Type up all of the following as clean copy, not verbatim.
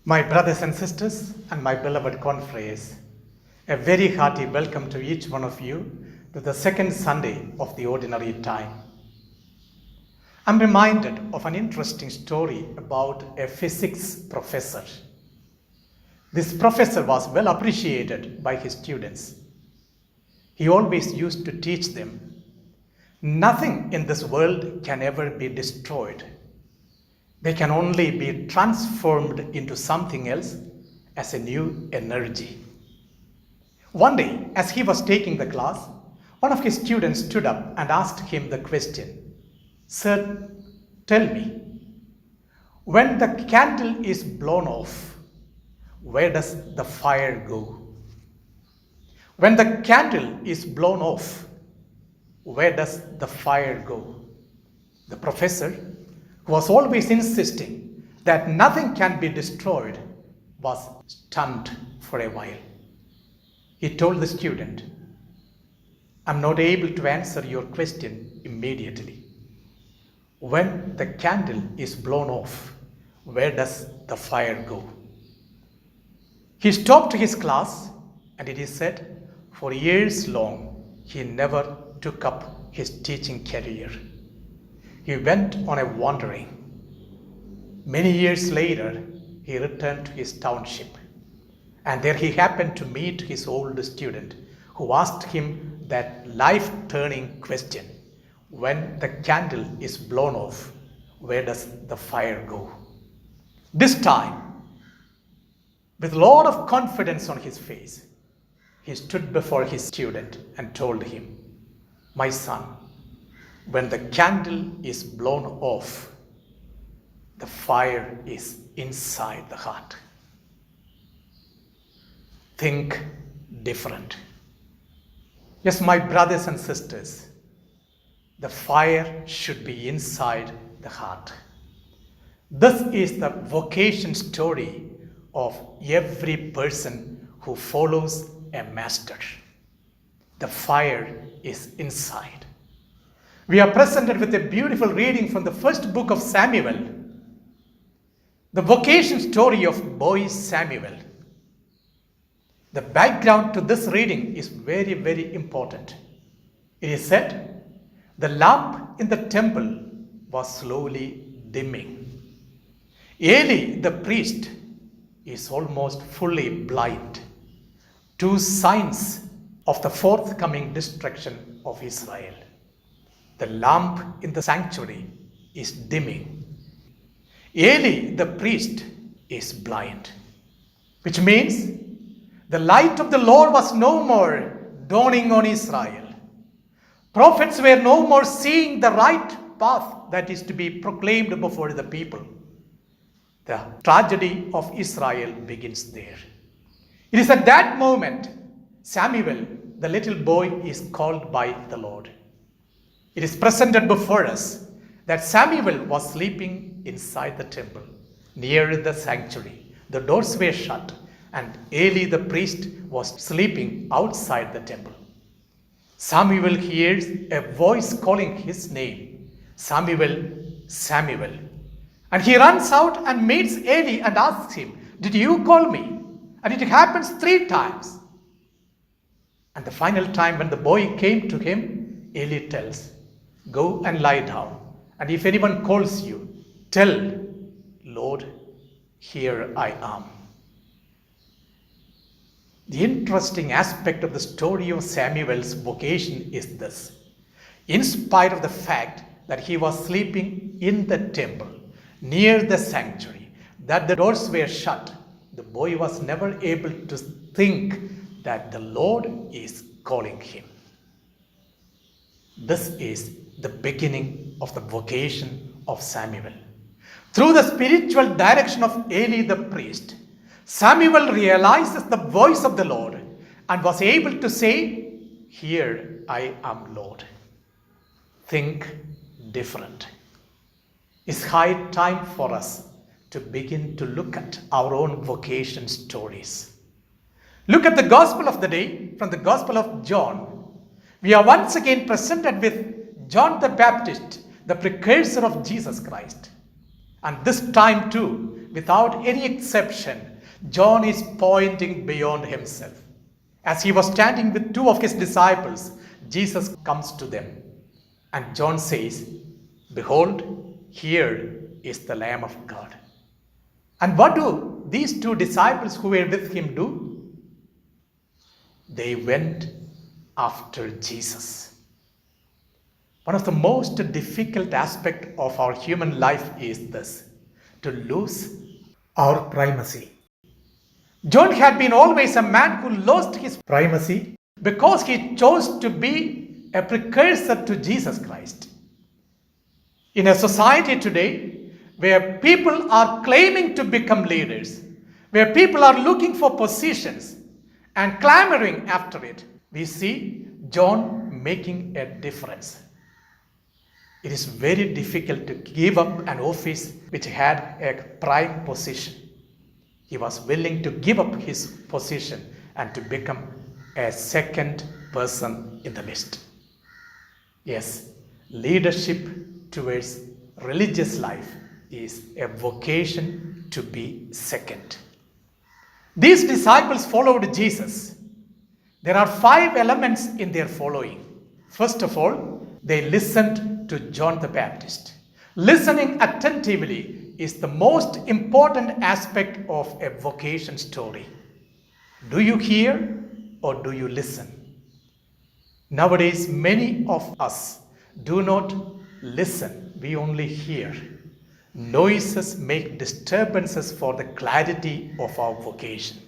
My brothers and sisters and my beloved confreres, a very hearty welcome to each one of you to the second Sunday of the Ordinary Time. I'm reminded of an interesting story about a physics professor. This professor was well appreciated by his students. He always used to teach them, nothing in this world can ever be destroyed. They can only be transformed into something else as a new energy. One day, as he was taking the class, one of his students stood up and asked him the question, "Sir, tell me, when the candle is blown off, where does the fire go?" When the candle is blown off, where does the fire go? The professor, who was always insisting that nothing can be destroyed, was stunned for a while. He told the student, "I'm not able to answer your question immediately. When the candle is blown off, where does the fire go?" He stopped his class, and it is said, for years long, he never took up his teaching career. He went on a wandering. Many years later, he returned to his township, and there he happened to meet his old student, who asked him that life-turning question, "When the candle is blown off, where does the fire go?" This time, with a lot of confidence on his face, he stood before his student and told him, "My son, when the candle is blown off, the fire is inside the heart. Think different." Yes, my brothers and sisters, the fire should be inside the heart. This is the vocation story of every person who follows a master. The fire is inside. We are presented with a beautiful reading from the first book of Samuel, the vocation story of boy Samuel. The background to this reading is very, very important. It is said, the lamp in the temple was slowly dimming. Eli, the priest, is almost fully blind. Two signs of the forthcoming destruction of Israel. The lamp in the sanctuary is dimming. Eli, the priest, is blind, which means the light of the Lord was no more dawning on Israel. Prophets were no more seeing the right path that is to be proclaimed before the people. The tragedy of Israel begins there. It is at that moment Samuel, the little boy, is called by the Lord. It is presented before us that Samuel was sleeping inside the temple, near the sanctuary. The doors were shut, and Eli the priest was sleeping outside the temple. Samuel hears a voice calling his name, "Samuel, Samuel." And he runs out and meets Eli and asks him, "Did you call me?" And it happens 3 times. And the final time when the boy came to him, Eli tells, "Go and lie down. And if anyone calls you, tell, 'Lord, here I am.'" The interesting aspect of the story of Samuel's vocation is this. In spite of the fact that he was sleeping in the temple, near the sanctuary, that the doors were shut, the boy was never able to think that the Lord is calling him. This is the beginning of the vocation of Samuel. Through the spiritual direction of Eli the priest, Samuel realizes the voice of the Lord and was able to say, "Here I am, Lord." Think different. It's high time for us to begin to look at our own vocation stories. Look at the gospel of the day from the Gospel of John. We are once again presented with John the Baptist, the precursor of Jesus Christ. And this time too, without any exception, John is pointing beyond himself. As he was standing with two of his disciples, Jesus comes to them. And John says, "Behold, here is the Lamb of God." And what do these two disciples who were with him do? They went after Jesus. One of the most difficult aspects of our human life is this, to lose our primacy. John had been always a man who lost his primacy because he chose to be a precursor to Jesus Christ. In a society today where people are claiming to become leaders, where people are looking for positions and clamoring after it, we see John making a difference. It is very difficult to give up an office which had a prime position. He was willing to give up his position and to become a second person in the list. Yes, leadership towards religious life is a vocation to be second. These disciples followed Jesus. There are 5 elements in their following. First of all, they listened to John the Baptist. Listening attentively is the most important aspect of a vocation story. Do you hear or do you listen? Nowadays, many of us do not listen, we only hear. Noises make disturbances for the clarity of our vocation.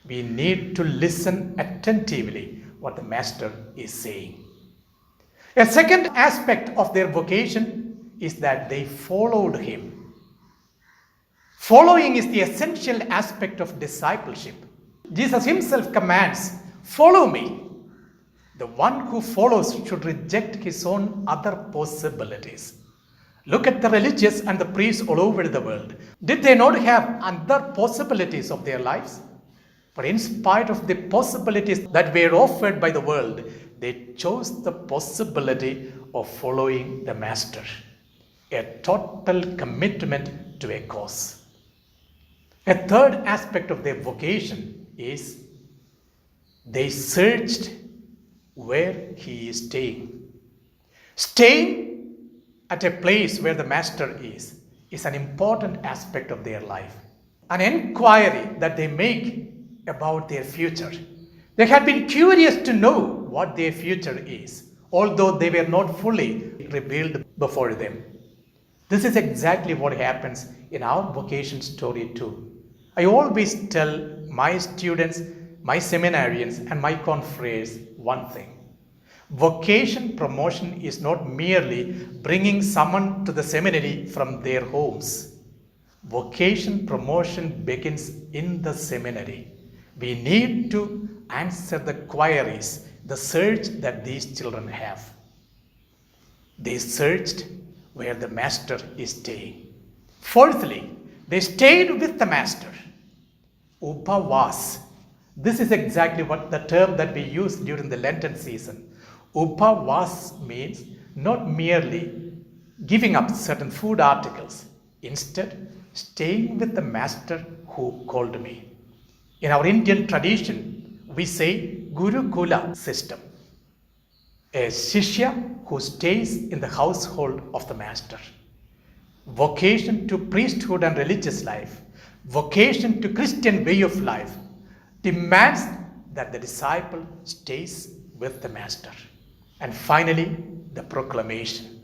We need to listen attentively what the Master is saying. A second aspect of their vocation is that they followed him. Following is the essential aspect of discipleship. Jesus himself commands, "Follow me." The one who follows should reject his own other possibilities. Look at the religious and the priests all over the world. Did they not have other possibilities of their lives? But in spite of the possibilities that were offered by the world, they chose the possibility of following the Master. A total commitment to a cause. A third aspect of their vocation is they searched where he is staying. Staying at a place where the Master is an important aspect of their life. An inquiry that they make about their future. They had been curious to know what their future is, although they were not fully revealed before them. This is exactly what happens in our vocation story too. I always tell my students, my seminarians, and my confreres one thing. Vocation promotion is not merely bringing someone to the seminary from their homes. Vocation promotion begins in the seminary. We need to answer the queries, the search that these children have. They searched where the Master is staying. Fourthly, they stayed with the Master. Upavas. This is exactly what the term that we use during the Lenten season. Upavas means not merely giving up certain food articles, instead staying with the Master who called me. In our Indian tradition, we say Gurukula system. A Shishya who stays in the household of the Master. Vocation to priesthood and religious life, vocation to Christian way of life demands that the disciple stays with the Master. And finally, the proclamation.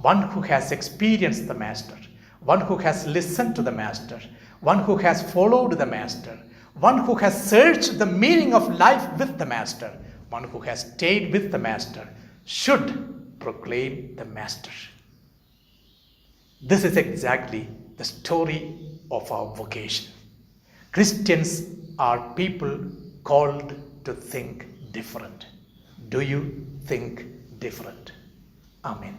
One who has experienced the Master, one who has listened to the Master, one who has followed the Master, one who has searched the meaning of life with the Master, one who has stayed with the Master, should proclaim the Master. This is exactly the story of our vocation. Christians are people called to think different. Do you think different? Amen.